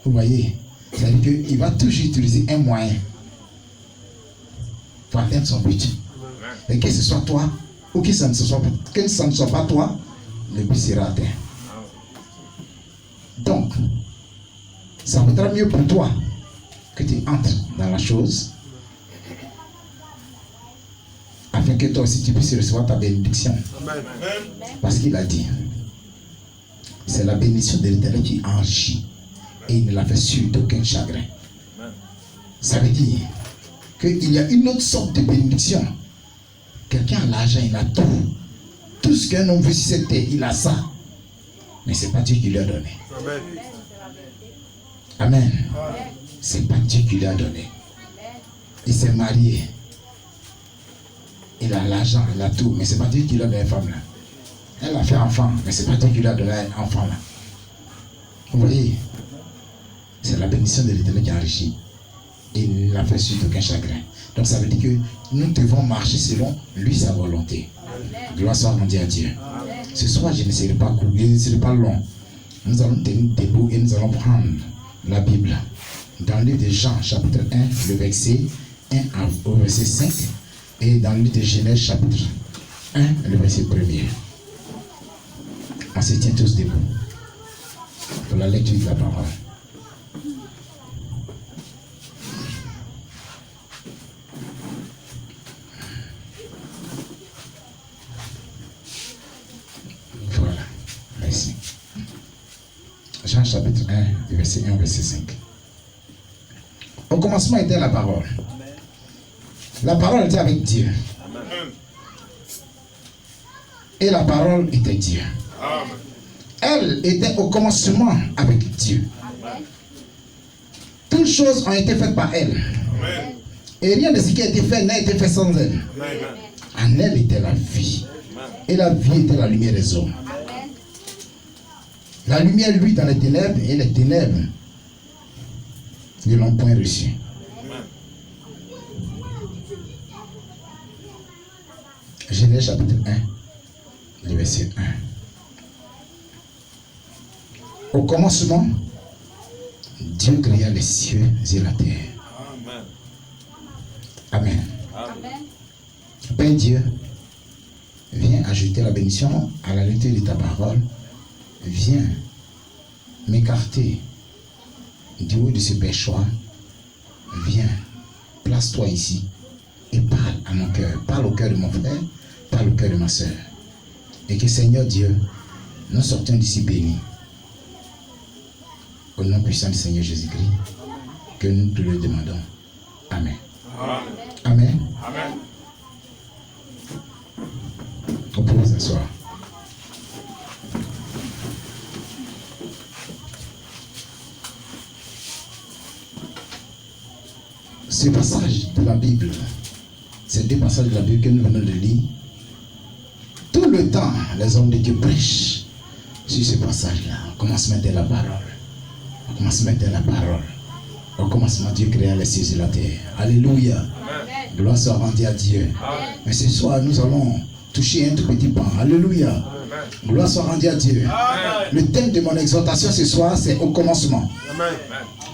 Vous voyez, ça veut dire qu'il va toujours utiliser un moyen pour atteindre son but. Et que ce soit toi ou que ça ne soit pas toi, le but sera atteint. Donc, ça vaudra mieux pour toi que tu entres dans la chose afin que toi aussi tu puisses recevoir ta bénédiction. Parce qu'il a dit, c'est la bénédiction de l'Éternel qui enrichit et il ne la fait suivre d'aucun chagrin. Ça veut dire qu'il y a une autre sorte de bénédiction. Quelqu'un a l'argent, il a tout. Tout ce qu'un homme veut sur cette terre, il a ça. Mais ce n'est pas Dieu qui lui a donné. Amen. Ce n'est pas Dieu qui lui a donné. Il s'est marié. Il a l'argent, il a tout. Mais ce n'est pas Dieu qui lui a donné une femme là. Elle a fait enfant, mais ce n'est pas Dieu qui lui a donné un enfant là. Vous voyez, c'est la bénédiction de l'Éternel qui enrichit. Et il ne l'a fait suivre d'aucun chagrin. Donc ça veut dire que nous devons marcher selon lui sa volonté. Gloire soit rendue à Dieu. Ce soir, je ne serai pas court, je ne serai pas long. Nous allons tenir debout et nous allons prendre la Bible. Dans le livre de Jean, chapitre 1, le verset 1 au verset 5. Et dans le livre de Genèse, chapitre 1, le verset 1er. On se tient tous debout pour la lecture de la parole. Voilà, merci. Jean chapitre 1, verset 1, verset 5. Au commencement était la parole. La parole était avec Dieu. Et la parole était Dieu. Elle était au commencement avec Dieu. Toutes choses ont été faites par elle. Et rien de ce qui a été fait n'a été fait sans elle. En elle était la vie. Et la vie était la lumière des hommes. La lumière luit dans les ténèbres et les ténèbres ne l'ont point reçu. Genèse chapitre 1, le verset 1. Au commencement, Dieu créa les cieux et la terre. Amen. Père Dieu, viens ajouter la bénédiction à la lecture de ta parole. Viens m'écarter du haut de ce péchoir. Viens, place-toi ici et parle à mon cœur. Parle au cœur de mon frère, parle au cœur de ma soeur. Et que Seigneur Dieu, nous sortions d'ici bénis. Au nom puissant du Seigneur Jésus-Christ, que nous te le demandons. Amen. Amen. Amen. On peut vous asseoir. Ce passage de la Bible, ces deux passages de la Bible que nous venons de lire, tout le temps, les hommes de Dieu prêchent sur ce passage-là. Au commencement de la parole. Au commencement de la parole. Au commencement, Dieu créa les cieux et la terre. Alléluia. Amen. Gloire soit rendue à Dieu. Amen. Mais ce soir, nous allons toucher un tout petit pan. Alléluia. Amen. Gloire soit rendue à Dieu. Amen. Le thème de mon exhortation ce soir, c'est au commencement. Amen.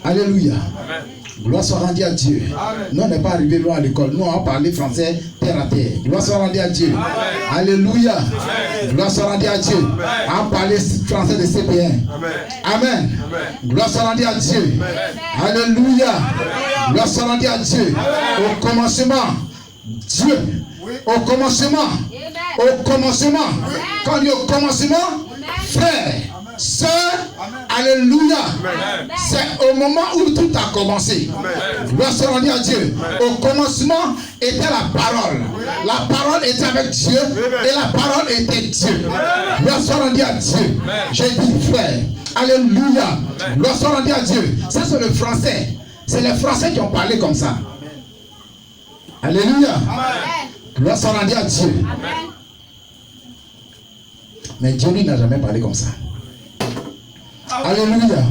Alléluia. Amen. Gloire soit rendue à Dieu. Amen. Nous, on n'est pas arrivé loin à l'école. Nous, on a parlé français terre à terre. Gloire soit rendue à Dieu. Amen. Alléluia. Amen. Gloire soit rendue à Dieu. Amen. On a parlé français de CP1. Amen. Amen. Gloire soit rendue à Dieu. Amen. Alléluia. Amen. Gloire soit rendue à Dieu. Amen. Au commencement, Dieu. Oui. Au commencement. Amen. Au commencement. Amen. Quand on dit au commencement, frère, sœur, alléluia. C'est au moment où tout a commencé. Gloire soit rendue à Dieu. Au commencement était la parole. La parole était avec Dieu et la parole était Dieu. Gloire soit rendue à Dieu. J'ai dit frère, alléluia. Gloire soit rendue à Dieu. Ça c'est le français. C'est les Français qui ont parlé comme ça. Alléluia. Gloire soit rendue à Dieu. Mais Dieu lui n'a jamais parlé comme ça. Alléluia.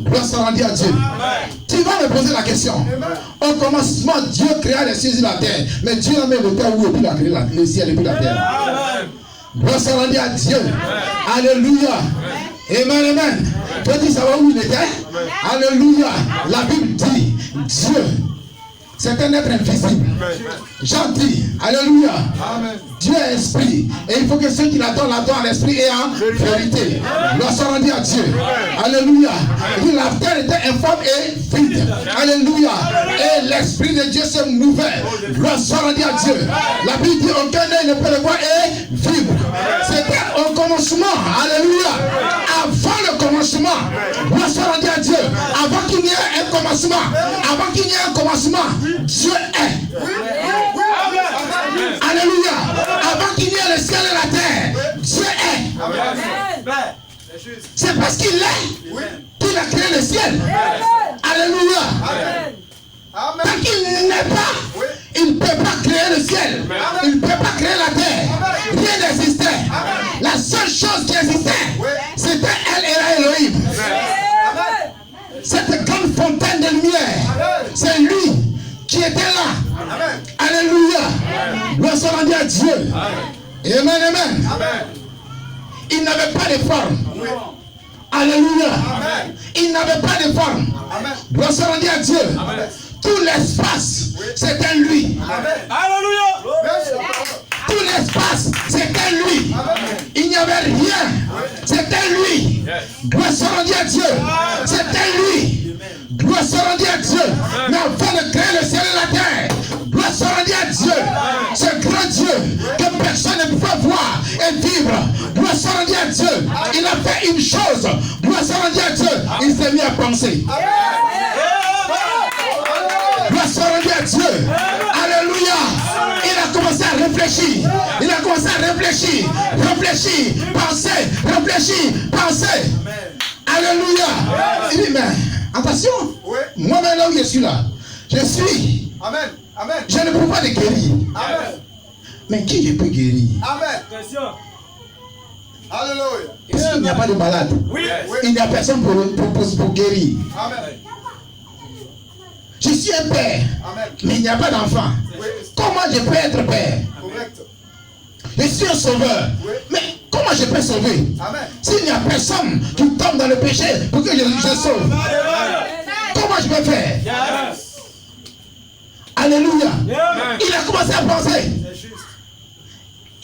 Gloire soit rendue à Dieu. Amen. Tu vas me poser la question. Amen. Au commencement, Dieu créa les cieux et la terre. Mais Dieu a mis le terre où il a créé le ciel et puis la terre. Gloire soit rendue à Dieu. Amen. Alléluia. Amen. Amen. Toi, dis ça là où il était. Alléluia. La Bible dit, Dieu, c'est un être invisible. Jean dit, alléluia. Dieu est esprit. Et il faut que ceux qui l'adorent en esprit et en vérité. Gloire soit rendue à Dieu. Alléluia. La terre était informe et vide. Alléluia. Et l'esprit de Dieu se mouvait. Gloire soit rendue à Dieu. La Bible dit, aucun œil ne peut le voir et vivre. C'était au commencement. Alléluia. Avant le commencement. Gloire soit rendue à Dieu. Avant qu'il n'y ait un commencement. Avant qu'il n'y ait un commencement. Dieu est. Alléluia. Avant qu'il n'y ait le ciel et la terre, Dieu est. C'est parce qu'il est qu'il a créé le ciel. Alléluia. Tant qu'il n'est pas, il ne peut pas créer le ciel. Il ne peut pas créer la terre. Rien n'existait. La seule chose qui existait, c'était elle et Elohim. Cette grande fontaine de lumière, c'est lui qui était là. Alléluia. Gloire soit rendue à Dieu. Amen, amen. Il n'avait pas de forme. Alléluia. Il n'avait pas de forme. Gloire soit rendue à Dieu. Tout l'espace, c'était lui. Alléluia. Tout l'espace, c'était lui. Il n'y avait rien. C'était lui. Gloire soit rendue à Dieu. C'était lui. Gloire soit rendue à Dieu. Mais avant de créer le ciel et la terre, gloire soit rendue à Dieu. Ce grand Dieu que personne ne pouvait voir et vivre. Gloire soit rendue à Dieu. Il a fait une chose. Gloire soit rendue à Dieu. Il s'est mis à penser. Gloire soit rendue à Dieu. Alléluia. Il a commencé à réfléchir. Il a commencé à réfléchir. Réfléchir. Penser. Réfléchir. Penser. Alléluia. Il dit, mais attention. Moi-même là où je suis là. Je suis. Amen. Amen. Je ne peux pas te guérir. Amen. Mais qui je peux guérir? Amen. Alléluia. Parce qu'il n'y a pas de malade. Il n'y a personne pour guérir. Amen. Je suis un père, mais il n'y a pas d'enfant. Comment je peux être père? Correct. Je suis un sauveur, mais comment je peux sauver? S'il n'y a personne qui tombe dans le péché pour que je sauve, comment je peux faire? Alléluia. Il a commencé à penser.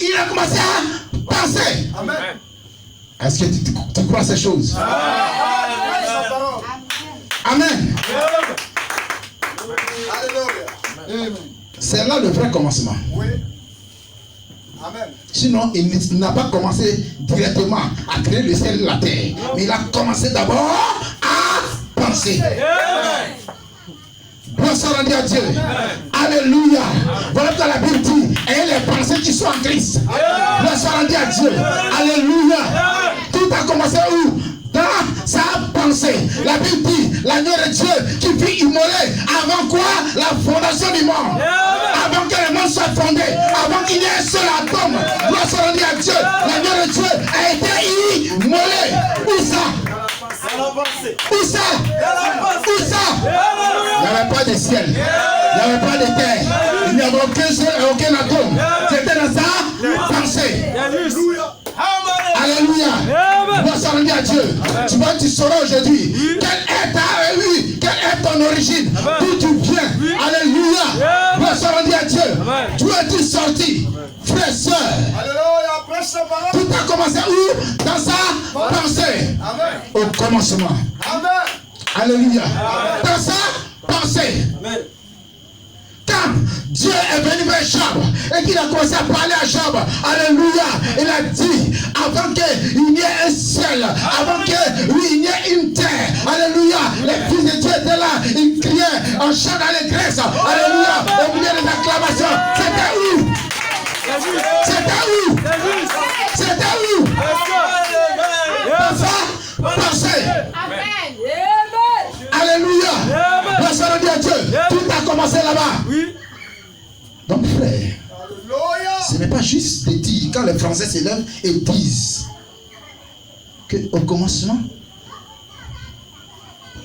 Il a commencé à penser. Est-ce que tu crois ces choses? Amen. C'est là le vrai commencement. Amen. Sinon, il n'a pas commencé directement à créer le ciel et la terre. Mais il a commencé d'abord à penser. Gloire soit rendue à Dieu. Alléluia. Voilà ce que la Bible dit. Et les pensées qui sont en Christ. Gloire soit rendue à Dieu. Alléluia. Tout a commencé où? Dans sa pensée. La Bible dit, l'agneau de Dieu qui fut immolé avant quoi? La fondation du monde. Avant que le monde soit fondé. Avant qu'il y ait un seul atome. Gloire soit rendue à Dieu. L'agneau de Dieu a été immolé. Où ça? Où ça? Où ça? Il n'y avait pas de ciel. Il n'y avait pas de terre. Il n'y avait aucun atome. C'était dans sa pensée. Alléluia. Gloire soit rendue à Dieu. Tu vois, tu sauras aujourd'hui quelle est ton origine, d'où tu viens. Alléluia. Gloire soit rendue à Dieu. D'où es-tu sorti, frère, soeur? Tout a commencé où? Dans sa pensée. Au commencement. Alléluia. Dans sa pensée. Quand Dieu est venu vers Job et qu'il a commencé à parler à Job, alléluia, il a dit, avant qu'il n'y ait un ciel, avant qu'il n'y ait une terre, alléluia, les fils de Dieu étaient là, ils criaient en chant dans les graisses, alléluia, au milieu des acclamations. C'était où? C'était où? C'était où? Dans sa pensée. Alléluia. Gloire soit rendue à Dieu. Tout a commencé là-bas. Donc frère, ce n'est pas juste de dire, quand les Français se lèvent et disent qu'au commencement,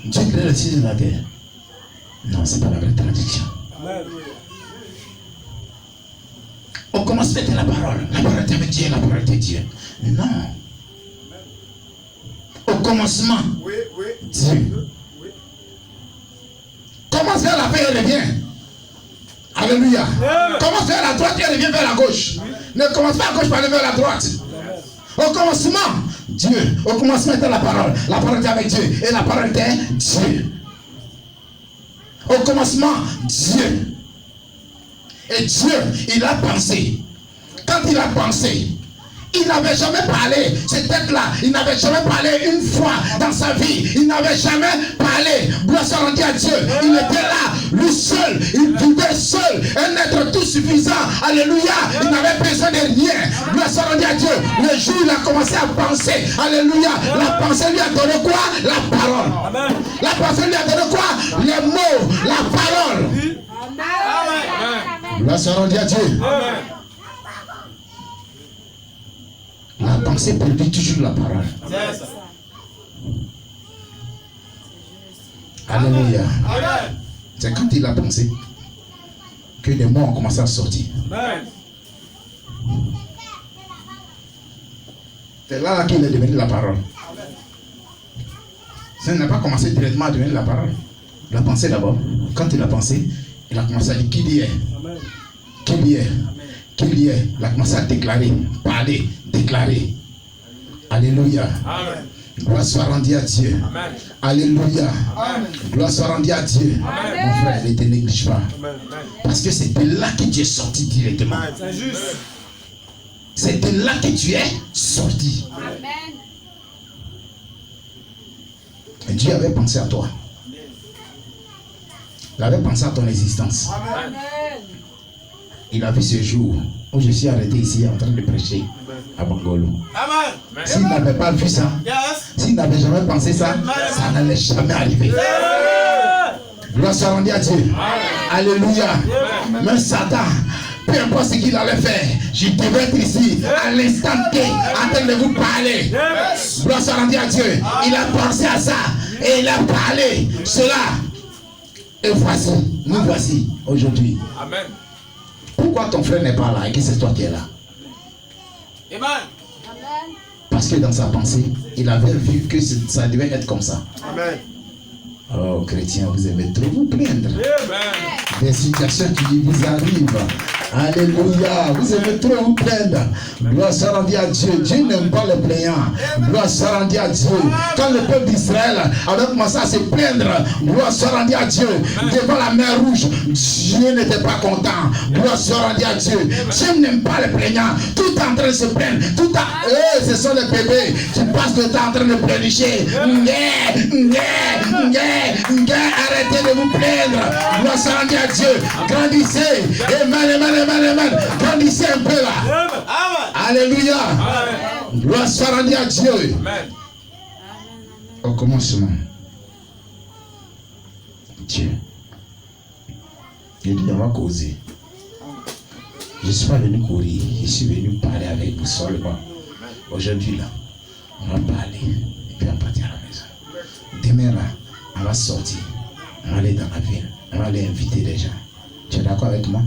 Dieu crée le ciel et la terre. Non, ce n'est pas la vraie traduction. Au commencement était la parole était avec Dieu, la parole était Dieu. Non. Au commencement, Dieu. Commence vers la paix et revient. Alléluia. Commence vers la droite et revient vers la gauche. Ne commence pas à gauche pour aller vers la droite. Au commencement, Dieu. Au commencement était la parole. La parole était avec Dieu. Et la parole était Dieu. Au commencement, Dieu. Et Dieu, il a pensé. Quand il a pensé, il n'avait jamais parlé. Cette tête-là, il n'avait jamais parlé une fois dans sa vie. Il n'avait jamais parlé. Gloire soit rendue à Dieu. Il était là, lui seul. Il vivait seul. Un être tout suffisant. Alléluia. Il n'avait besoin de rien. Gloire soit rendue à Dieu. Le jour où il a commencé à penser. Alléluia. La pensée lui a donné quoi? La parole. Amen. La pensée lui a donné quoi? Les mots, la parole. Amen. Gloire soit rendue à Dieu. Amen. La pensée produit toujours la parole. Alléluia. C'est quand il a pensé que les mots ont commencé à sortir. C'est là qu'il est devenu la parole. Ça n'a pas commencé directement à devenir la parole. Il a pensé d'abord. Quand il a pensé, il a commencé à dire qu'il y est. Qu'il y est. Qu'il y est. Il a commencé à déclarer, parler, déclarer. Alléluia. Amen. Gloire soit rendue à Dieu. Amen. Alléluia. Amen. Gloire soit rendue à Dieu. Amen. Mon frère, ne te néglige pas. Amen. Parce que c'est de là que tu es sorti directement. C'est juste. C'est de là que tu es sorti. Amen. Et Dieu avait pensé à toi. Il avait pensé à ton existence. Amen. Il a vu ce jour où je suis arrêté ici en train de prêcher à Bangolo. Amen. S'il n'avait pas vu ça, s'il n'avait jamais pensé ça, ça n'allait jamais arriver. Gloire soit rendue à Dieu. Amen. Alléluia. Amen. Mais Satan, peu importe ce qu'il allait faire, je devais être ici à l'instant T en train de vous parler. Gloire soit rendue à Dieu. Il a pensé à ça et il a parlé cela. Et voici, nous voici aujourd'hui. Amen. Pourquoi ton frère n'est pas là et que c'est toi qui es là? Amen. Parce que dans sa pensée, il avait vu que ça devait être comme ça. Amen. Oh, chrétiens, vous aimez trop vous plaindre. Amen. Des situations qui vous arrivent. Alléluia. Vous aimez trop vous plaindre. Gloire soit rendue à Dieu. Dieu n'aime pas les plaignants. Gloire soit rendue à Dieu. Quand le peuple d'Israël avait commencé à se plaindre, gloire soit rendue à Dieu. Devant la mer rouge, Dieu n'était pas content. Gloire soit rendue à Dieu. Dieu n'aime pas les plaignants. Tout en train de se plaindre. Ce sont les bébés qui passent le temps en train de pleurnicher. Arrêtez de vous plaindre. Gloire soit rendue à Dieu. Grandissez. Amen. Grandissez un peu là. Amen. Alléluia. Amen. Gloire soit rendue à Dieu. Amen. Au commencement, Dieu. Il dit on va causer. Je ne suis pas venu courir. Je suis venu parler avec vous seulement. Aujourd'hui là, on va parler. Et puis on va partir à la maison. Demain là, on va sortir. On va aller dans la ville. On va aller inviter des gens. Tu es d'accord avec moi?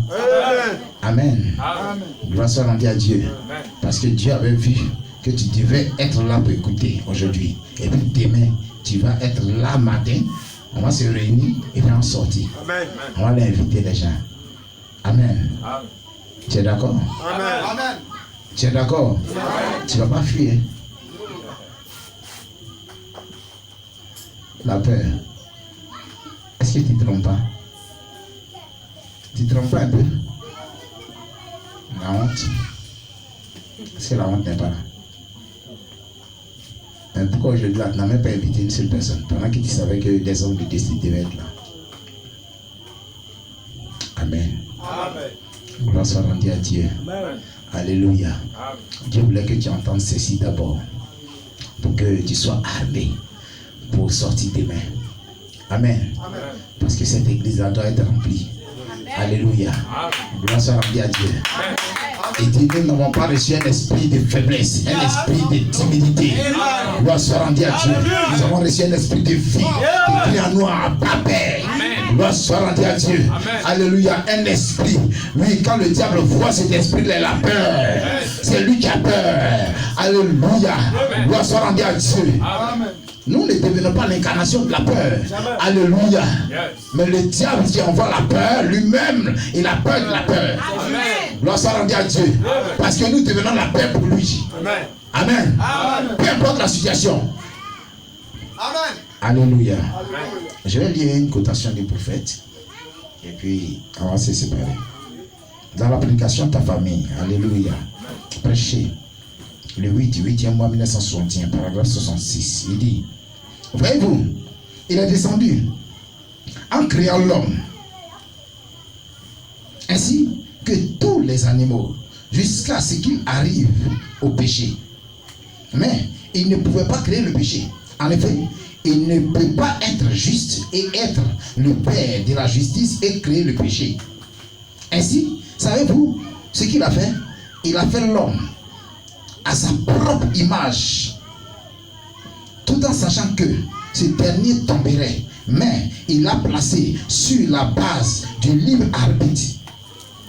Amen. Amen. Gloire soit rendue à Dieu. Amen. Parce que Dieu avait vu que tu devais être là pour écouter aujourd'hui. Et puis demain, tu vas être là matin. On va se réunir et puis on sortir. Amen. On va aller inviter les gens. Amen. Amen. Tu es d'accord? Amen. Tu es d'accord? Tu ne vas pas fuir. La peur. Est-ce que tu ne te trompes pas? Tu te trompes pas un peu? La honte. Est-ce que la honte n'est pas là? Mais pourquoi aujourd'hui tu n'as même pas invité une seule personne pendant que tu savais que des hommes de destin devaient être là? Amen. Amen. Gloire soit rendue à Dieu. Amen. Alléluia. Amen. Dieu voulait que tu entendes ceci d'abord pour que tu sois armé pour sortir demain. Amen. Amen. Parce que cette église doit être remplie. Alléluia. Gloire soit rendue à Dieu. Et dit, nous n'avons pas reçu un esprit de faiblesse, un esprit de timidité. Gloire soit rendue à Dieu. Nous avons reçu un esprit de vie, de cri en noir, pas peur. Gloire soit rendue à Dieu. Alléluia. Un esprit. Oui, quand le diable voit cet esprit, il a la peur. C'est lui qui a peur. Alléluia. Gloire soit rendue à Dieu. Nous ne devenons pas l'incarnation de la peur. Jamais. Alléluia. Yes. Mais le diable qui envoie la peur, lui-même, il a peur de la peur. Amen. Gloire soit rendue à Dieu. Amen. Parce que nous devenons la paix pour lui. Amen. Amen. Amen. Peu importe la situation. Amen. Alléluia. Amen. Je vais lire une quotation du prophète. Et puis, on va se séparer. Dans la prédication de ta famille. Alléluia. Prêcher. Le 8e mois 1961, paragraphe 66. Il dit, voyez-vous, il est descendu en créant l'homme, ainsi que tous les animaux, jusqu'à ce qu'il arrive au péché. Mais il ne pouvait pas créer le péché. En effet, il ne peut pas être juste et être le père de la justice et créer le péché. Ainsi, savez-vous ce qu'il a fait? Il a fait l'homme à sa propre image, tout en sachant que ce dernier tomberait, mais il l'a placé sur la base du libre arbitre.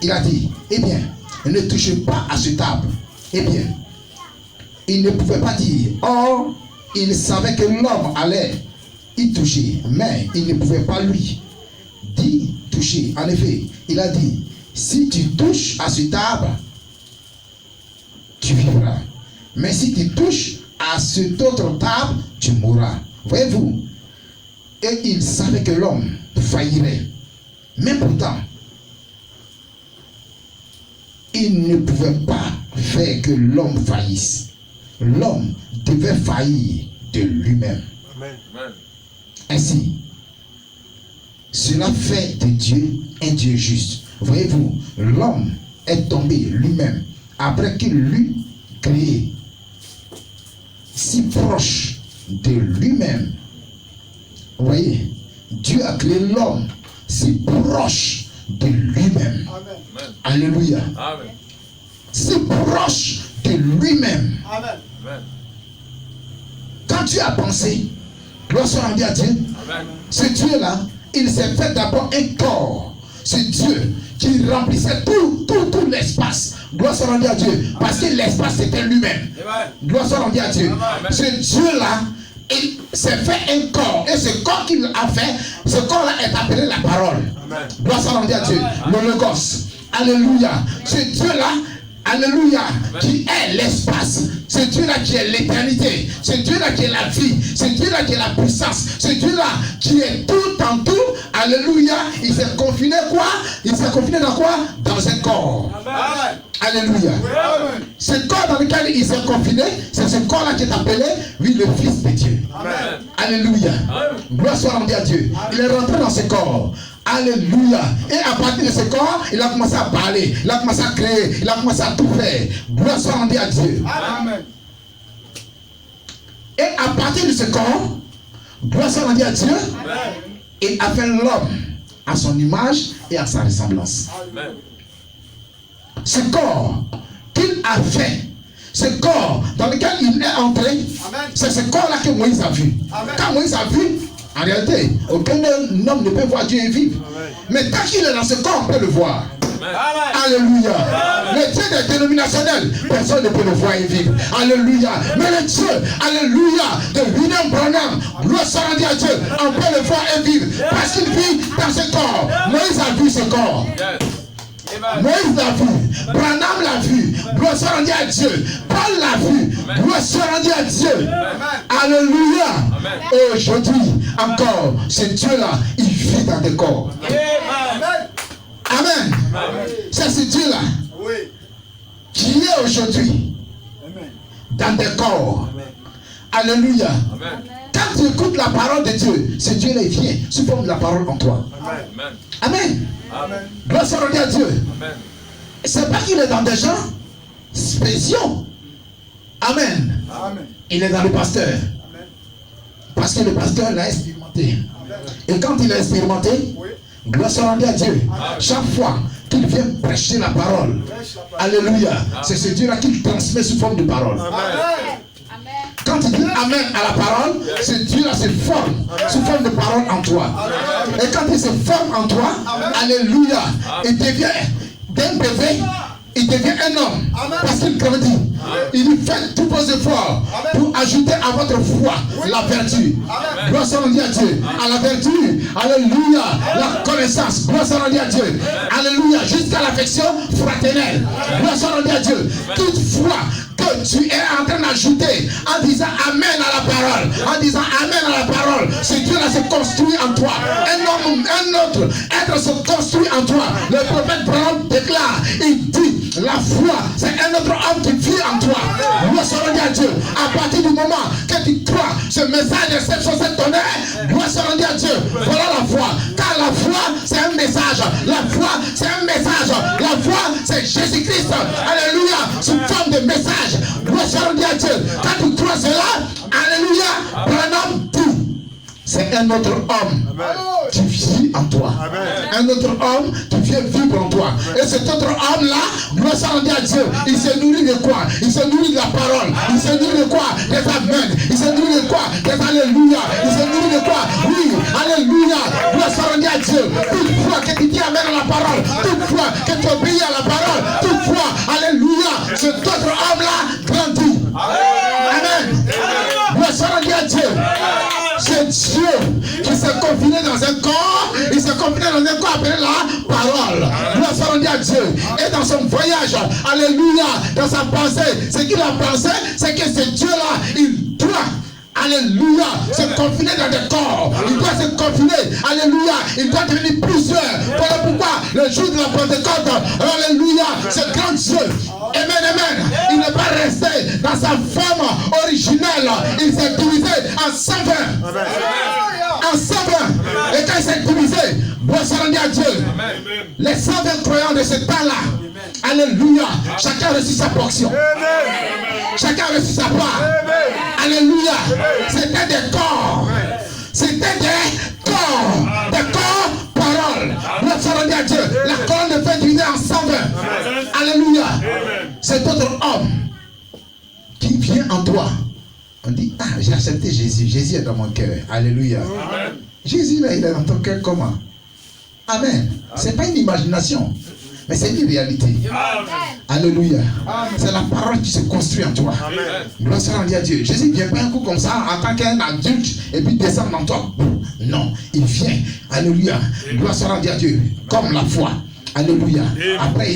Il a dit, eh bien, ne touchez pas à cette arbre. Eh bien, il ne pouvait pas dire, or, il savait que l'homme allait y toucher, mais il ne pouvait pas lui dire toucher. En effet, il a dit, si tu touches à cet arbre, tu vivras. Mais si tu touches à cet autre arbre, tu mourras. Voyez-vous? Et il savait que l'homme faillirait. Mais pourtant, il ne pouvait pas faire que l'homme faillisse. L'homme devait faillir de lui-même. Amen. Ainsi, cela fait de Dieu un Dieu juste. Voyez-vous, l'homme est tombé lui-même après qu'il l'eut créé, si proche de lui-même. Vous voyez, Dieu a créé l'homme si proche de lui-même. Amen. Alléluia. Amen. Si proche de lui-même. Amen. Quand tu as pensé, gloire soit rendue à Dieu. Amen. Ce Dieu-là, il s'est fait d'abord un corps. Ce Dieu qui remplissait tout l'espace. Gloire soit rendue à Dieu. Parce que l'espace c'était lui-même. Gloire soit rendue à Dieu. Amen. Ce Dieu-là, il s'est fait un corps. Et ce corps qu'il a fait, ce corps-là est appelé la parole. Amen. Gloire soit rendue à Dieu. Le Logos. Alléluia. Ce Dieu-là, alléluia, qui est l'espace. Ce Dieu-là qui est l'éternité. Ce Dieu-là qui est la vie. Ce Dieu-là qui est la puissance. Ce Dieu-là qui est tout en tout. Alléluia. Il s'est confiné quoi? Il s'est confiné dans quoi? Dans un corps. Amen. Alléluia. Amen. Ce corps dans lequel il s'est confiné, c'est ce corps-là qui est appelé, oui, le Fils de Dieu. Amen. Alléluia. Amen. Gloire soit rendue à Dieu. Amen. Il est rentré dans ce corps. Alléluia. Et à partir de ce corps, il a commencé à parler, il a commencé à créer, il a commencé à tout faire. Gloire soit rendue à Dieu. Amen. Et à partir de ce corps, gloire soit rendue à Dieu. Amen. Il a fait l'homme à son image et à sa ressemblance. Amen. Ce corps qu'il a fait, ce corps dans lequel il est entré, c'est ce corps-là que Moïse a vu. Amen. Quand Moïse a vu, en réalité, aucun homme ne peut voir Dieu et vivre. Amen. Mais tant qu'il est dans ce corps, on peut le voir. Amen. Alléluia. Amen. Le Dieu des dénominationnels, personne ne peut le voir et vivre. Alléluia. Mais le Dieu, alléluia, de William Branham, gloire soit rendue à Dieu, on peut le voir et vivre. Parce qu'il vit dans ce corps. Moïse a vu ce corps. Moïse l'a vu, Branham l'a vu, gloire soit rendue à Dieu, Paul l'a vu, gloire soit rendue à Dieu. Alléluia. Aujourd'hui encore, ce Dieu-là, il vit dans des corps. Amen. C'est ce Dieu-là qui est aujourd'hui dans des corps. Alléluia. Quand tu écoutes la parole de Dieu, ce Dieu-là il vient sous forme de la parole en toi. Amen. Amen. Gloire soit rendue à Dieu. C'est pas qu'il est dans des gens spéciaux. Amen. Amen. Il est dans le pasteur. Amen. Parce que le pasteur l'a expérimenté. Amen. Et quand il a expérimenté, gloire soit rendue à Dieu. Amen. Chaque fois qu'il vient prêcher la parole, alléluia, c'est ce Dieu-là qu'il transmet sous forme de parole. Amen. Quand tu dis Amen à la parole, ce Dieu-là se forme sous forme de parole en toi. Amen. Et quand il se forme en toi, alléluia, il devient d'un bébé, il devient un homme. Amen. Parce qu'il grandit. Amen. Il fait tous vos efforts pour ajouter à votre foi la vertu. Gloire soit rendue à Dieu. À la vertu, alléluia, la connaissance. Gloire soit rendue à Dieu. Alléluia, jusqu'à l'affection fraternelle. Gloire soit rendue à Dieu. Toutefois, que tu es en train d'ajouter en disant Amen à la parole, en disant Amen à la parole, ce Dieu-là se construit en toi. Un autre être se construit en toi. Le prophète Branham déclare, il dit, la foi, c'est un autre homme qui vit en toi. Gloire soit rendue à Dieu. À partir du moment que tu crois ce message de cette chose donnée, gloire soit rendue à Dieu. Voilà la foi. Car la foi, c'est un message. La foi, c'est un message. La foi, c'est Jésus-Christ. Alléluia. Sous forme de message. Gloire soit rendue à Dieu. Quand tu crois cela, alléluia, Branham dit, c'est un autre homme qui vit en toi. Amen. Un autre homme qui vient vivre en toi. Et cet autre homme-là, gloire soit rendue à Dieu. Il se nourrit de quoi? Il se nourrit de la parole. Il se nourrit de quoi? Des amen. Il se nourrit de quoi? Des alléluia. Il se nourrit de quoi? Oui, alléluia. Gloire soit rendue à Dieu. Toutefois que tu dis amen à la parole, toutefois que tu obéis à la parole, toutefois, alléluia, cet autre homme-là grandit. Amen. Gloire soit rendue à Dieu. C'est Dieu qui s'est confiné dans un corps, il s'est confiné dans un corps appelé la parole. Gloire soit rendue à Dieu. Et dans son voyage, alléluia, dans sa pensée, ce qu'il a pensé, c'est que ce Dieu-là, il doit, alléluia, se confiner dans des corps. Il doit se confiner, alléluia, il doit devenir plusieurs. Voilà pourquoi le jour de la Pentecôte, alléluia, ce grand Dieu, amen, amen, il n'est pas resté dans sa forme originelle, il s'est divisé en 120. En 120. Et quand il s'est divisé, gloire soit rendue à Dieu. Les 120 croyants de ce temps-là, alléluia, chacun a reçu sa portion. Chacun a reçu sa part. Alléluia. C'était des corps. C'était des corps paroles. Gloire soit rendue à Dieu. La colonne de feu divisée en 120. Alléluia. Cet autre homme qui vient en toi. On dit, ah, j'ai accepté Jésus. Jésus est dans mon cœur. Alléluia. Amen. Jésus, là, il est dans ton cœur comment? Amen. Ce n'est pas une imagination, mais c'est une réalité. Amen. Alléluia. C'est la parole qui se construit en toi. Gloire soit rendue à Dieu. Jésus ne vient pas un coup comme ça en tant qu'un adulte et puis descend dans toi. Non, il vient. Alléluia. Gloire soit rendue à Dieu. Comme la foi. Alléluia. Après,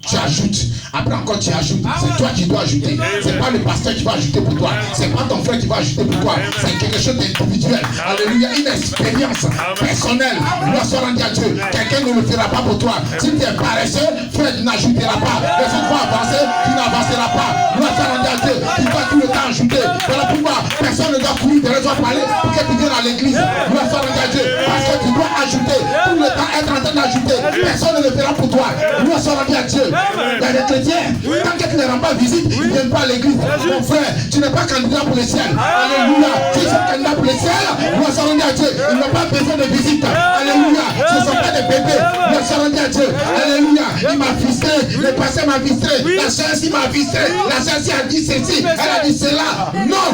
tu ajoutes. Après encore, tu ajoutes. C'est toi qui dois ajouter. C'est pas le pasteur qui va ajouter pour toi. C'est pas ton frère qui va ajouter pour toi. C'est quelque chose d'individuel. Alléluia. Une expérience personnelle. Gloire soit rendue à Dieu. Quelqu'un ne le fera pas pour toi. Si tu es paresseux, frère, tu n'ajouteras pas. Les autres vont avancer, tu n'avanceras pas. Gloire soit rendue à Dieu. Tu dois tout le temps ajouter. Voilà pourquoi personne ne doit courir derrière toi parler pour que tu viennes à l'église. Gloire soit rendue à Dieu. Parce que tu dois ajouter. Tout le temps être en train d'ajouter. Personne ne le fera pour toi. Gloire soit rendue à Dieu. Il y a des chrétiens, tant que tu ne rends pas visite, ils ne viennent pas à l'église. Mon frère, tu n'es pas candidat pour le ciel. Alléluia. Si tu es candidat pour le ciel, gloire soit rendue à Dieu. Ils n'ont pas besoin de visite. Alléluia. Ce ne sont pas des bébés. Gloire soit rendue à Dieu. Alléluia. Il m'a fistré. Le pasteur m'a fistré. La sœur ci m'a fistré. La sœur ci a dit ceci. Elle a dit cela. Non.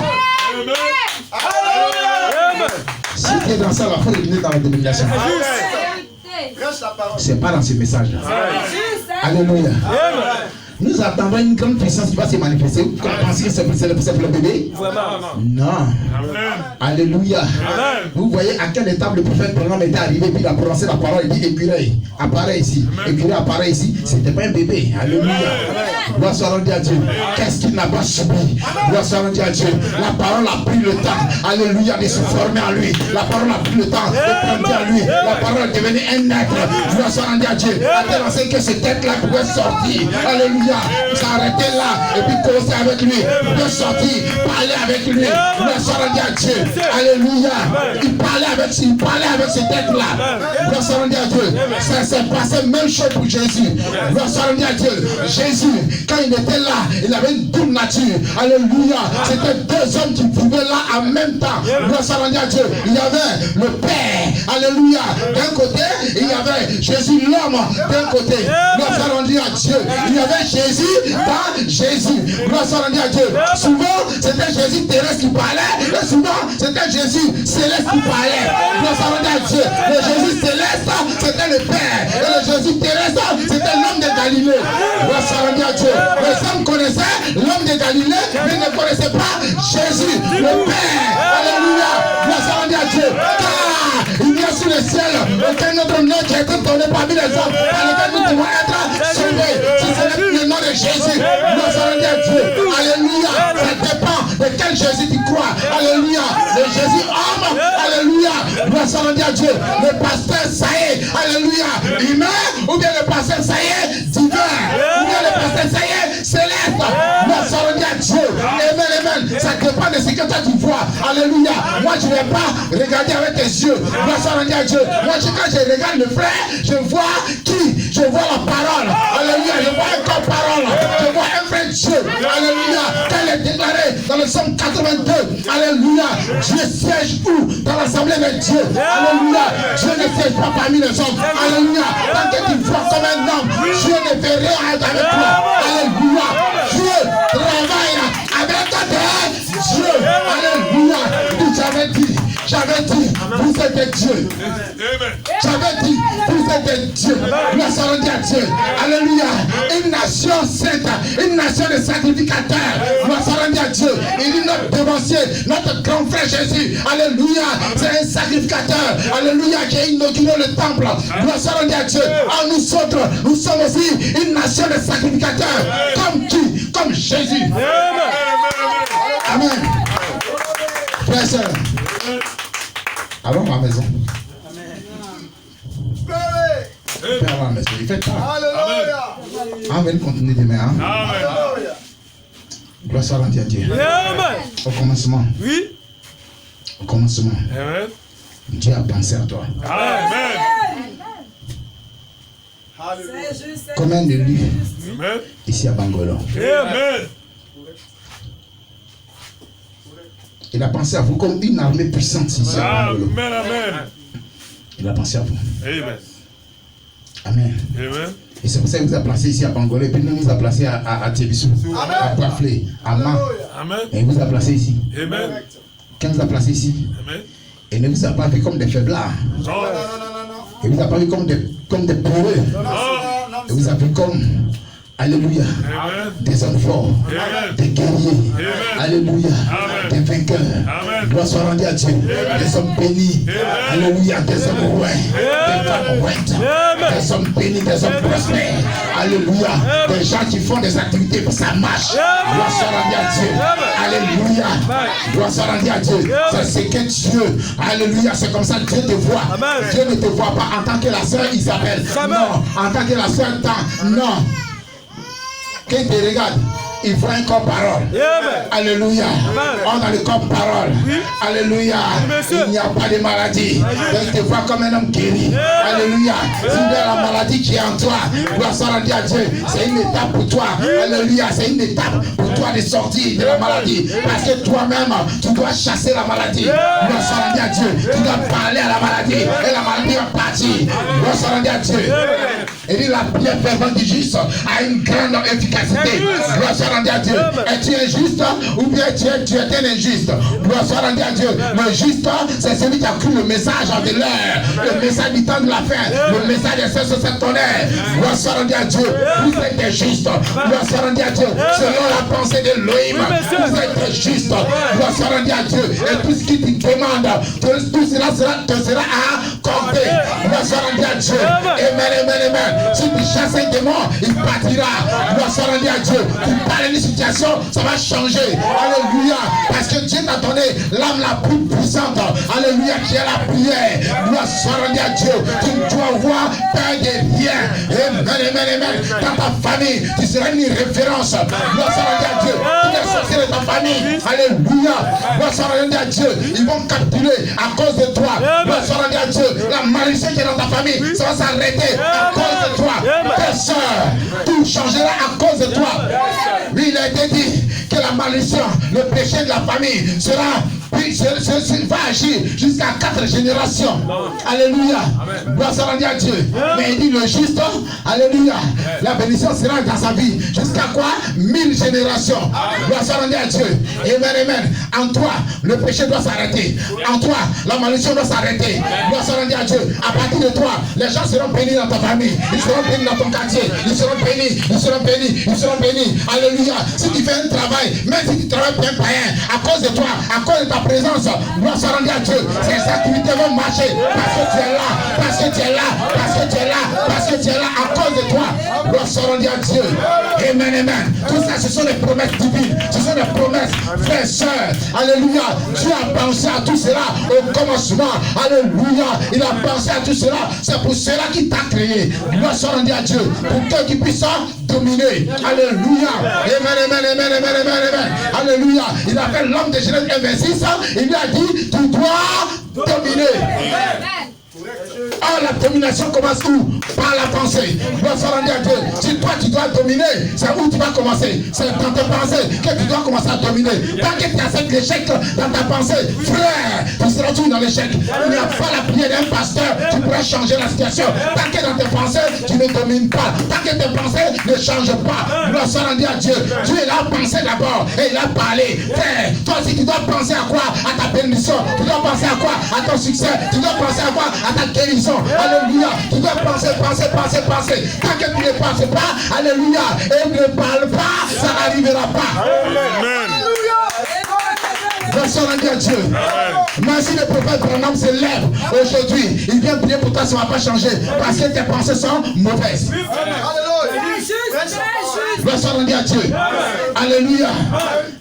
Si tu es dans ça, il faut revenir dans la dénomination. C'est pas dans ce message-là. Alléluia. Nous attendons une grande puissance qui va se manifester. Vous pensez que c'est le bébé? Non. Alléluia. Vous voyez à quelle étape le prophète Branham était arrivé, puis il a prononcé la parole, il dit écureuil, apparaît ici. Écureuil apparaît ici. C'était pas un bébé. Alléluia. Gloire soit rendue à Dieu. Qu'est-ce qu'il n'a pas subi? Gloire soit rendue à Dieu. La parole a pris le temps. Alléluia. De se former en lui. La parole a pris le temps de prendre en lui. La parole est devenue un être. Gloire soit rendue à Dieu. À tel enseigne que ce tête-là pouvait sortir. Alléluia. S'arrêter là et puis causer avec lui. De sortir, parler avec lui. Gloire soit rendue à Dieu. Alléluia. Il parlait avec ce tête-là. Gloire soit rendue à Dieu. Ça s'est passé même chose pour Jésus. Gloire soit rendue à Dieu. Jésus, quand il était là, il avait une double nature. Alléluia. C'était deux hommes qui vivaient là en même temps. Gloire soit rendue à Dieu. Il y avait le Père. Alléluia. D'un côté, il y avait Jésus l'homme. D'un côté. Gloire soit rendue à Dieu. Il y avait Jésus dans Jésus. Gloire soit rendue à Dieu. Souvent, c'était Jésus terrestre qui parlait. Et souvent, c'était Jésus céleste qui parlait. Gloire soit rendue à Dieu. Le Jésus céleste, c'était le Père. Et le Jésus terrestre, c'était l'homme de Galilée. Gloire soit rendue à Dieu. Les hommes connaissaient l'homme de Galilée, mais ne connaissaient pas Jésus, le Père. Alléluia. Gloire soit rendue à Dieu. Car il y a sur le ciel aucun autre nom qui a été donné parmi les hommes par lequel nous devons être sauvés. Si ce n'est le nom de Jésus, gloire soit rendue à Dieu. Alléluia. Ça dépend de quel Jésus tu crois. Alléluia. Le Jésus homme. Alléluia. Gloire soit rendue à Dieu. Le pasteur, ça y est. Alléluia. Humain, ou bien le pasteur, ça y est, divin. Ou bien le pasteur, ça y est, céleste. Gloire soit rendue à Dieu. Amen, amen. Ça dépend de ce que toi tu vois. Alléluia. Moi, je ne vais pas regarder avec tes yeux. Gloire soit rendue à Dieu. Moi, quand je regarde le frère, je vois qui? Je vois la parole. Alléluia. Je vois un corps parole. Je vois un vrai Dieu. Alléluia. Tel est déclaré dans le psaume 82. Alléluia. Dieu siège où? Dans l'assemblée de Dieu. Alléluia. Dieu ne siège pas parmi les hommes. Alléluia. Tant que tu vois comme un homme, Dieu ne fait rien avec toi. Alléluia. Dieu travaille avec toi. Dieu. Alléluia. J'avais dit, vous êtes des dieux. J'avais dit, vous êtes des dieux. Gloire soit rendue à Dieu. Alléluia. Une nation sainte, une nation de sacrificateurs. Gloire soit rendue à Dieu. Il dit notre devancier, notre grand frère Jésus. Alléluia. C'est un sacrificateur. Alléluia. Qui a inauguré le temple. Gloire soit rendue à Dieu. Ah, nous autres, nous sommes aussi une nation de sacrificateurs. Comme qui? Comme Jésus. Amen. Frères et sœurs, allons à la maison. Père à la maison, il fait tard. On va continuer demain. Hein? Gloire soit rendue à Dieu. Au commencement. Oui. Au commencement. Dieu a pensé à toi. Amen. Combien de lui ici à Bangolo? Amen. Il a pensé à vous comme une armée puissante ici à Bangolo. Amen, amen. Il a pensé à vous. Amen. Amen. Amen. Et c'est pour ça qu'il vous a placé ici à Bangolo. Et puis il nous a placé à Tébissou, à Poiflé, à Man. Amen. Et il vous a placé ici. Amen. Quand il vous a placé ici, amen. Et il ne vous a pas vu comme des faiblards. Non. Il ne vous a pas vu comme des peureux. Il vous a vu comme, alléluia, amen, des hommes forts, amen, des guerriers, amen, alléluia, amen, des vainqueurs. Gloire soit rendue à Dieu. Amen. Des hommes bénis, amen, alléluia, des hommes rois, des femmes roides, des hommes bénis, des hommes prospères, alléluia, des gens qui font des activités pour ça marche. Gloire soit rendue à Dieu. Alléluia. Gloire soit rendue à Dieu. C'est ce que Dieu, alléluia, c'est comme ça que Dieu te voit. Amen. Dieu ne te voit pas en tant que la sœur Isabelle. Amen. Non, en tant que la sœur Tan. Non. Quand il te regarde, il voit un corps parole. Amen. Alléluia. Amen. On a le corps parole. Oui. Alléluia. Oui, il n'y a pas de maladie. Il te voit comme un homme guéri. Alléluia. Si tu as la maladie qui est en toi, gloire soit rendue à Dieu. C'est une étape pour toi. Alléluia. C'est une étape pour toi de sortir de la maladie. Parce que toi-même, tu dois chasser la maladie. Gloire soit rendue à Dieu. Tu dois parler à la maladie. Et la maladie va partir. Gloire soit rendue à Dieu. Et dit la prière fervente du juste a une grande efficacité. Gloire soit rendue à Dieu. Es-tu injuste ou bien tu es un injuste? Gloire soit rendue à Dieu. Le juste, c'est celui qui a cru le message de l'heure, le message du temps de la fin, le message des 507 tonnerres. Gloire soit rendue à Dieu. Vous êtes juste. Gloire soit rendue à Dieu. Selon la pensée de Elohim, vous êtes juste. Gloire soit rendue à Dieu. Et tout ce qui te demande, tout cela te sera accordé. Gloire soit rendue à Dieu. Amen, amen, amen. Si tu chasses un démon, il partira. Gloire soit rendue à Dieu. Tu parles d'une situation, ça va changer. Alléluia. Parce que Dieu t'a donné l'âme la plus puissante. Alléluia, qui est la prière. Gloire soit rendue à Dieu. Tu dois voir Père des biens. Amen, amen, amen. Dans ta famille, tu seras une référence. Gloire soit rendue à Dieu. Tous les sorciers de ta famille. Alléluia. Gloire soit rendue à Dieu. Ils vont capturer à cause de toi. Gloire soit rendue à Dieu. La malédiction qui est dans ta famille, ça va s'arrêter à cause de toi. Tes soeurs, tout changera à cause de toi. Oui, il a été dit que la malédiction, le péché de la famille va agir jusqu'à 4 générations. Alléluia. Gloire soit rendue à Dieu. Mais il dit le juste, alléluia, la bénédiction sera dans sa vie. Jusqu'à quoi? 1000 générations. Gloire soit rendue à Dieu. Amen, amen. En toi, le péché doit s'arrêter. En toi, la malédiction doit s'arrêter. Gloire soit rendue à Dieu. À partir de toi, les gens seront bénis dans ta famille. Ils seront bénis dans ton quartier. Ils seront bénis. Ils seront bénis. Ils seront bénis. Alléluia. Si tu fais un travail, même si tu travailles bien païen, à cause de toi, à cause de ta présence, gloire soit rendue à Dieu. Ces activités vont marcher parce que tu es là, parce que tu es là, parce que tu es là, parce que tu es là, à cause de toi. Gloire soit rendue à Dieu. Amen, amen. Tout ça, ce sont des promesses divines. Ce sont des promesses, frères, sœurs. Alléluia. Dieu a pensé à tout cela au commencement. Alléluia. Il a pensé à tout cela. C'est pour cela qu'il t'a créé. Gloire soit rendue à Dieu. Pour que tu puisses dominer. Alléluia. Amen, amen, amen, amen, amen, amen. Alléluia. Il a fait l'homme de Genèse 1:26. Il lui a dit, tu dois dominer. Ah, la domination commence où? Par la pensée. Gloire soit rendue à Dieu. Si toi tu dois dominer, c'est où tu vas commencer? C'est dans tes pensées que tu dois commencer à dominer. Tant que tu acceptes l'échec dans ta pensée, frère, tu seras toujours dans l'échec. Il n'y a pas la prière d'un pasteur, tu pourras changer la situation. Tant que dans tes pensées, tu ne domines pas. Tant que tes pensées ne changent pas. Gloire soit rendue à Dieu. Dieu il a pensé d'abord et il a parlé. Frère, toi aussi tu dois penser à quoi? À ta bénédiction. Tu dois penser à quoi? À ton succès. Tu dois penser à quoi? À ta guérison. Alléluia. Tu dois penser. Tant que tu ne penses pas, alléluia, et ne parle pas, ça n'arrivera pas. Amen. Gloire à Dieu. Merci le prophète Branham se lève aujourd'hui. Il vient prier pour toi, ça ne va pas changer. Parce que tes pensées sont mauvaises. Gloire à Dieu. Alléluia.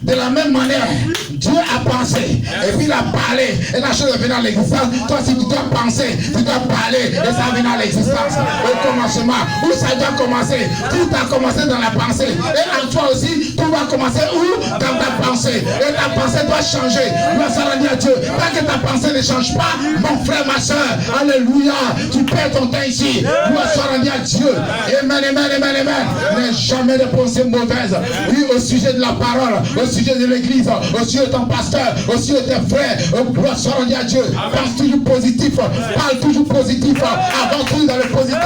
De la même manière, Dieu a pensé et puis il a parlé et la chose est venue à l'existence. Toi si tu dois penser, tu dois parler et ça vient à l'existence. Au commencement, où ça doit commencer? Tout a commencé dans la pensée. Et en toi aussi, tout va commencer où? Dans ta pensée. Et ta pensée doit changer. Gloire à Dieu. Tant que ta pensée ne change pas, mon frère, ma soeur, alléluia, tu perds ton temps ici. Gloire à Dieu. Amen, amen, amen, amen. N'aie jamais de pensée mauvaise. Oui, au sujet de la parole, au sujet de l'église, au sujet de ton pasteur, au sujet de tes frères. Gloire à Dieu. Pense toujours positif. Parle toujours positif. Avant tout dans le positif.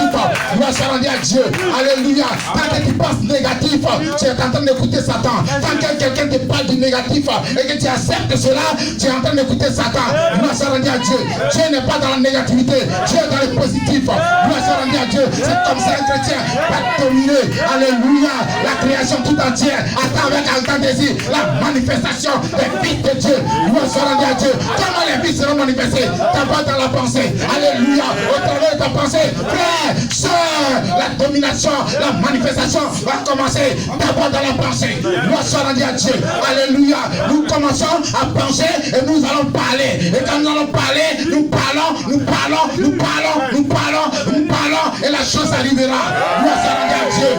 Gloire à Dieu. Alléluia. Tant que tu penses négatif, tu es en train d'écouter Satan. Tant que quelqu'un te parle du négatif et que tu acceptes cela, tu es en train d'écouter Satan. Gloire à Dieu. Dieu n'est pas dans la négativité. Dieu est dans le positif. Gloire à Dieu. C'est comme ça un chrétien va dominer. Alléluia. La création tout entière attend avec un grand désir la manifestation des fils de Dieu. Gloire à Dieu. Comment les fils seront manifestés? D'abord dans la pensée. Alléluia. Au travers de ta pensée, frère, soeur, la domination, la manifestation va commencer d'abord dans la pensée. Gloire à Dieu. Alléluia. Nous commençons à penser et nous allons parler. Et quand nous allons parler, nous parlons et la chose arrivera. Gloire à Dieu.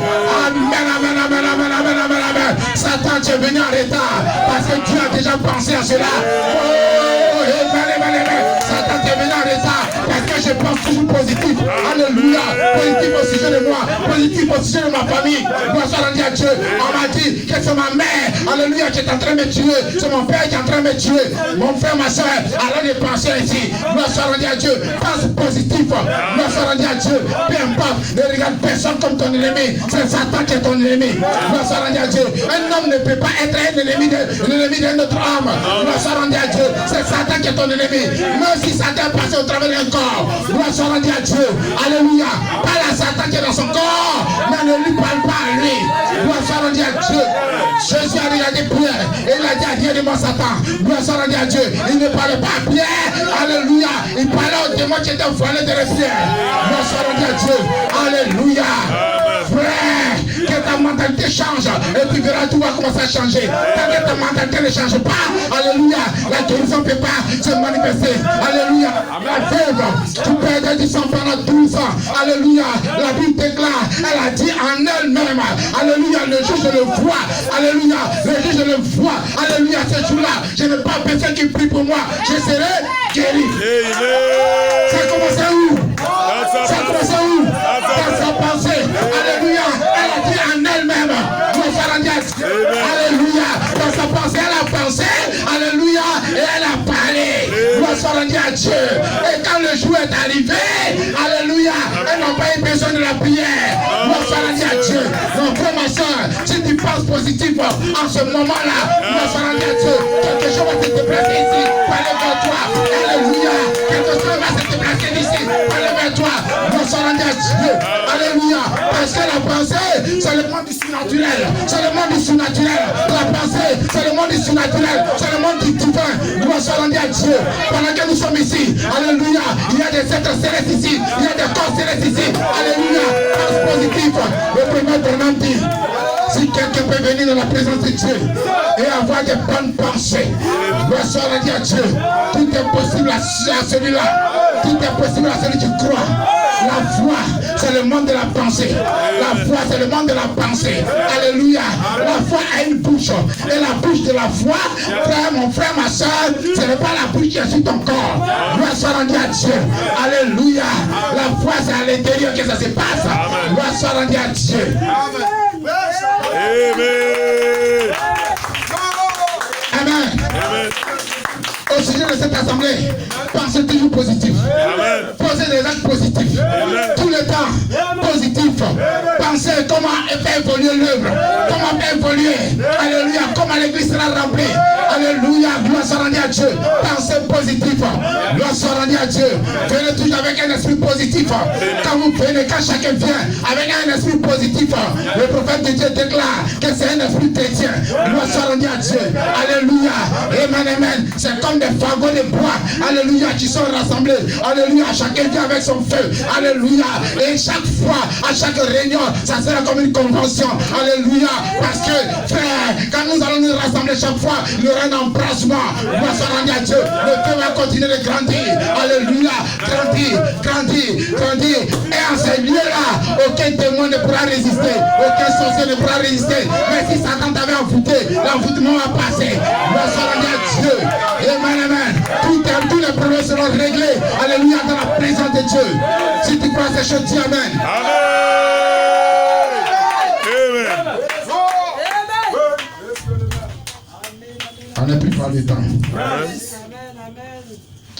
Amen, amen, amen, amen, amen, amen, amen. Satan, tu es venu en retard parce que Dieu a déjà pensé à cela. Oh, amen, amen, amen. Satan, tu es venu en retard parce que je pense toujours positif. Alléluia. Positif au sujet de moi, positif au sujet de ma famille. Gloire à Dieu. On m'a dit que c'est ma mère, alléluia, qui est en train de me tuer. C'est mon père qui est en train de me tuer. Mon frère, ma soeur, arrête de penser ainsi. Gloire à Dieu. Pense positif. Gloire à Dieu. Peu importe, ne regarde personne comme ton ennemi. C'est Satan qui est ton ennemi. Gloire à Dieu. Un homme ne peut pas être un ennemi d'un autre homme. Gloire à Dieu. C'est Satan qui est ton ennemi. Même si Satan est passé au travers d'un corps. Gloire à Dieu. Alléluia. Pas la Satan qui est dans son corps. Mais ne lui parle pas à lui. Gloire à Dieu. Jésus a regardé Pierre et il a dit à Dieu de mon Satan. Gloire à Dieu. Il ne parlait pas à Pierre. Alléluia. Il parlait au démon qui était voilé de la Pierre. Gloire à Dieu. Alléluia. Frère, que ta mentalité change et tu verras tout va commencer à changer. Tant que ta mentalité ne change pas, alléluia, la guérison ne peut pas se manifester. Alléluia, la veuve, tu perdais du sang pendant 12 ans. Alléluia, la Bible déclare, elle a dit en elle-même, alléluia, le jour je le vois, alléluia, le jour je le vois, alléluia, ce jour-là, je n'ai pas besoin qu'il prie pour moi, je serai guéri. Ça a commencé où? Ça a commencé où? Dans sa pensée. Alléluia. Elle a dit en elle-même. Et quand le jour est arrivé, alléluia, elles n'ont pas eu besoin de la prière. Gloire soit rendue à Dieu. Donc, frère, ma soeur, si tu penses positif en ce moment-là, gloire soit rendue à Dieu. Quelque chose va se déplacer ici, allez vers toi. Alléluia. Quelque chose va se déplacer d'ici, allez vers toi. Gloire soit rendue à Dieu. Alléluia. Parce que la pensée, c'est le monde du surnaturel. C'est le monde du surnaturel. La pensée, c'est le monde du surnaturel. C'est le monde du divin. Gloire soit rendue à Dieu. Pendant que nous sommes ici, alléluia, il y a des êtres célestes ici. Il y a des corps célestes ici. Alléluia. Pense positif. Le premier Bernard dit, si quelqu'un peut venir dans la présence de Dieu et avoir des bonnes pensées, gloire soit rendue à Dieu. Tout est possible à celui-là. Tout est possible à celui qui croit. La foi, c'est le monde de la pensée. La foi, c'est le monde de la pensée. Alléluia. La foi a une bouche. Et la bouche de la foi, frère, mon frère, ma soeur, ce n'est pas la bouche qui est sur ton corps. Gloire soit rendue à Dieu. Alléluia. La foi, c'est à l'intérieur que ça se passe. Gloire soit rendue à Dieu. Amen. Amen. Au sujet de cette assemblée, pensez toujours positif. Posez des actes positifs. Tout le temps, positif. Pensez comment faire évoluer l'œuvre. Comment faire évoluer. Alléluia. Comment l'église sera remplie. Alléluia. Gloire soit rendue à Dieu. Pensez positif. Gloire soit rendue à Dieu. Venez toujours avec un esprit positif. Quand vous venez, quand chacun vient avec un esprit positif, le prophète de Dieu déclare que c'est un esprit chrétien. Gloire soit rendue à Dieu. Alléluia. Amen, amen. C'est comme des fagots de bois, alléluia, qui sont rassemblés, alléluia, chacun vient avec son feu, alléluia, et chaque fois, à chaque réunion, ça sera comme une convention, alléluia, parce que, frère, quand nous allons nous rassembler chaque fois, il y aura un embrassement, gloire soit rendue à Dieu, le feu va continuer de grandir, alléluia, grandir, et en ces lieux-là, aucun témoin ne pourra résister, aucun sorcier ne pourra résister, mais si Satan t'avait envoûté, l'envoûtement va passer, gloire soit rendue à Dieu, amen, amen. Tous les problèmes seront réglés. Alléluia, dans la présence de Dieu. Si tu crois ces choses, dis amen. Amen. On n'a plus parlé de temps.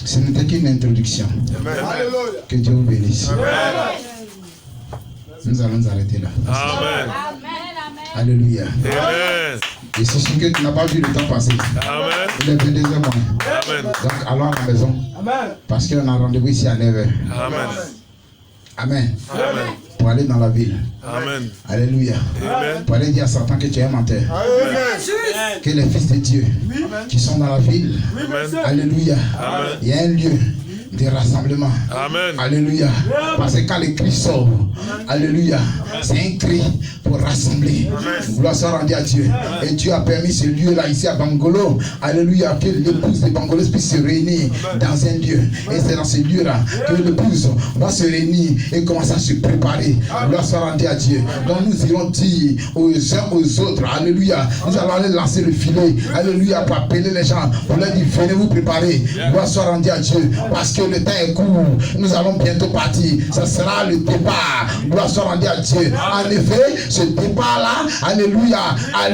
Ce n'était qu'une introduction. Que Dieu vous bénisse. Nous allons nous arrêter là. Amen. Alléluia. Amen. Et c'est sûr que tu n'as pas vu le temps passer. Amen. Il est 22h moins. Amen. Donc allons à la maison. Amen. Parce qu'on a rendez-vous ici à 9h. Amen. Amen. Amen. Pour aller dans la ville. Amen. Alléluia. Amen. Pour aller dire à Satan que tu es un menteur. Amen. Que les fils de Dieu qui sont dans la ville. Amen. Alléluia. Amen. Il y a un lieu de rassemblement. Amen. Alléluia. Parce que quand le cri sort, alléluia, c'est un cri pour rassembler. Gloire soit rendue à Dieu. Et Dieu a permis ce lieu-là ici à Bangolo. Alléluia. Que l'épouse de Bangolo puisse se réunir dans un lieu. Et c'est dans ce lieu-là que l'épouse va se réunir et commencer à se préparer. Gloire soit rendue à Dieu. Donc nous irons dire aux uns aux autres, alléluia, nous allons aller lancer le filet. Alléluia. Pour appeler les gens. Pour leur dire, venez vous préparer. Gloire soit rendue à Dieu. Parce que le temps est court, nous allons bientôt partir. Ce sera le départ. Gloire soit rendue à Dieu. En effet, ce départ-là, alléluia, a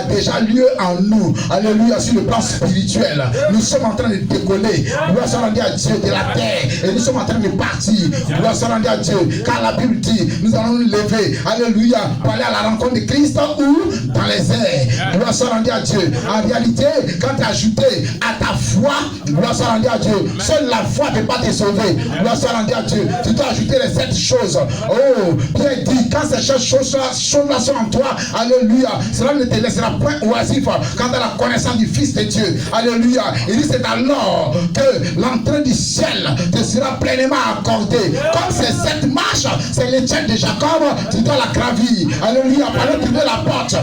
déjà lieu en nous. Alléluia, sur le plan spirituel. Nous sommes en train de décoller. Gloire soit rendue à Dieu de la terre. Et nous sommes en train de partir. Gloire soit rendue à Dieu. Car la Bible dit, nous allons nous lever. Alléluia, pour aller à la rencontre de Christ ou dans les airs. Gloire soit rendue à Dieu. En réalité, quand tu as ajouté à ta foi, gloire soit rendue à Dieu. Seule la foi ne peut pas te sauver. Gloire soit rendue à Dieu. Tu dois ajouter les 7 choses. Oh, bien dit, quand ces choses-là sont en toi, alléluia, cela ne te laissera point oisif quant à la connaissance du Fils de Dieu. Alléluia. Il dit, c'est alors que l'entrée du ciel te sera pleinement accordée. Comme ces 7 marches, c'est l'échelle de Jacob, tu dois la gravir. Alléluia. Pour aller trouver la porte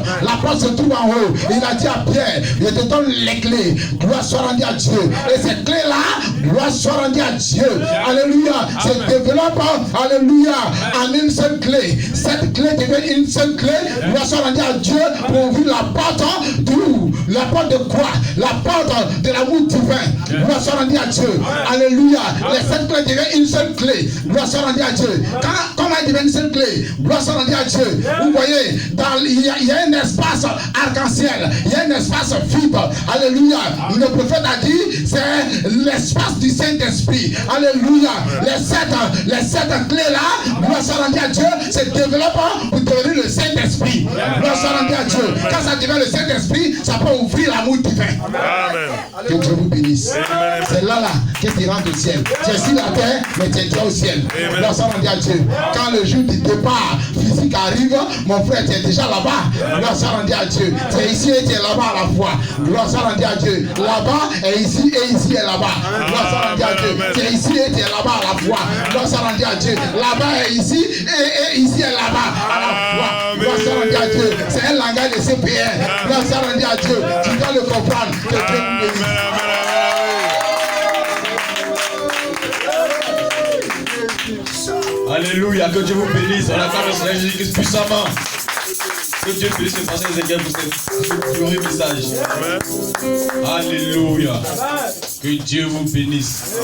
se trouve en haut. Il a dit à Pierre, je te donne les clés. Gloire soit rendue à Dieu. Et ces clés-là, gloire soit rendue à Dieu. Alléluia. Se développe, alléluia, en une seule clé. Cette clé devient une seule clé. Gloire soit rendue à Dieu pour ouvrir la porte d'où? La porte de quoi? La porte de l'amour divin. Gloire soit rendue à Dieu. Alléluia. Les 7 clés deviennent une seule clé. Gloire soit rendue à Dieu. Comment elle devient une seule clé? Gloire soit rendue à Dieu. Vous voyez, il y a un espace arc-en-ciel. Il y a un espace vide. Alléluia. Le prophète a dit, c'est l'espace du Saint Saint-Esprit. Alléluia. Les sept clés-là, gloire soit rendue à Dieu, se développent pour devenir le Saint-Esprit. Gloire soit rendue à Dieu. Quand ça devient le Saint-Esprit, ça peut ouvrir l'amour divin. Amen. Que Dieu vous bénisse. C'est là que tu rentres au ciel. Tu es sur la terre, mais tu es déjà au ciel. Gloire soit rendue à Dieu. Quand le jour du départ physique arrive, mon frère, tu es déjà là-bas. Gloire soit rendue à Dieu. Tu es ici et tu es là-bas à la fois. Gloire soit rendue à Dieu. Là-bas est ici et ici est là-bas. Gloire soit rendue à Dieu. Tu es ici et tu es là-bas à la fois. Gloire soit rendue à Dieu. Là-bas est ici et ici est là-bas à la fois. Gloire soit rendue à Dieu. C'est un langage de CPR. Gloire soit rendue à Dieu. Tu dois le comprendre. Que Dieu vous bénisse. Alléluia, que Dieu vous bénisse. On acclame le Seigneur Jésus-Christ puissamment. Que Dieu bénisse ce passage des pour ce glorieux message. Alléluia. Que Dieu vous bénisse.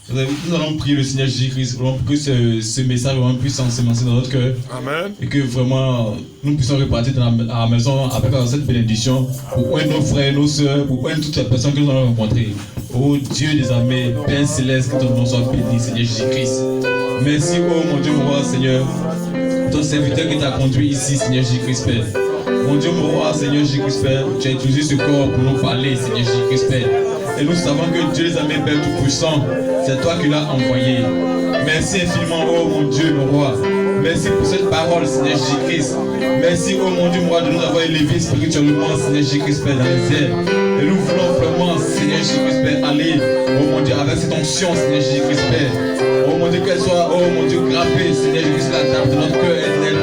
Nous allons prier le Seigneur Jésus-Christ pour que ce message puisse s'ensemencer dans notre cœur. Amen. Et que vraiment nous puissions repartir à la maison avec cette bénédiction pour un de nos frères et nos soeurs, pour un de toutes les personnes que nous allons rencontrer. Oh Dieu des armées, Père Céleste, que ton nom soit béni, Seigneur Jésus-Christ. Merci, oh mon Dieu, mon roi, Seigneur, ton serviteur qui t'a conduit ici, Seigneur Jésus-Christ, Père. Mon Dieu, mon roi, Seigneur Jésus-Christ, Père, tu as utilisé ce corps pour nous parler, Seigneur Jésus-Christ, Père. Et nous savons que Dieu les armées, Père tout-puissant, c'est toi qui l'as envoyé. Merci infiniment, oh mon Dieu, mon roi. Merci pour cette parole, Seigneur Jésus-Christ. Merci, oh mon Dieu, mon roi, de nous avoir élevés spirituellement, Seigneur Jésus-Christ, Père, dans les airs. Et nous voulons vraiment, Seigneur Jésus-Christ, Père, aller, oh mon Dieu, avec cette onction, Seigneur Jésus-Christ, Père. Oh mon Dieu, qu'elle soit, oh mon Dieu, grappée, Seigneur Jésus-Christ, la table de notre cœur éternel,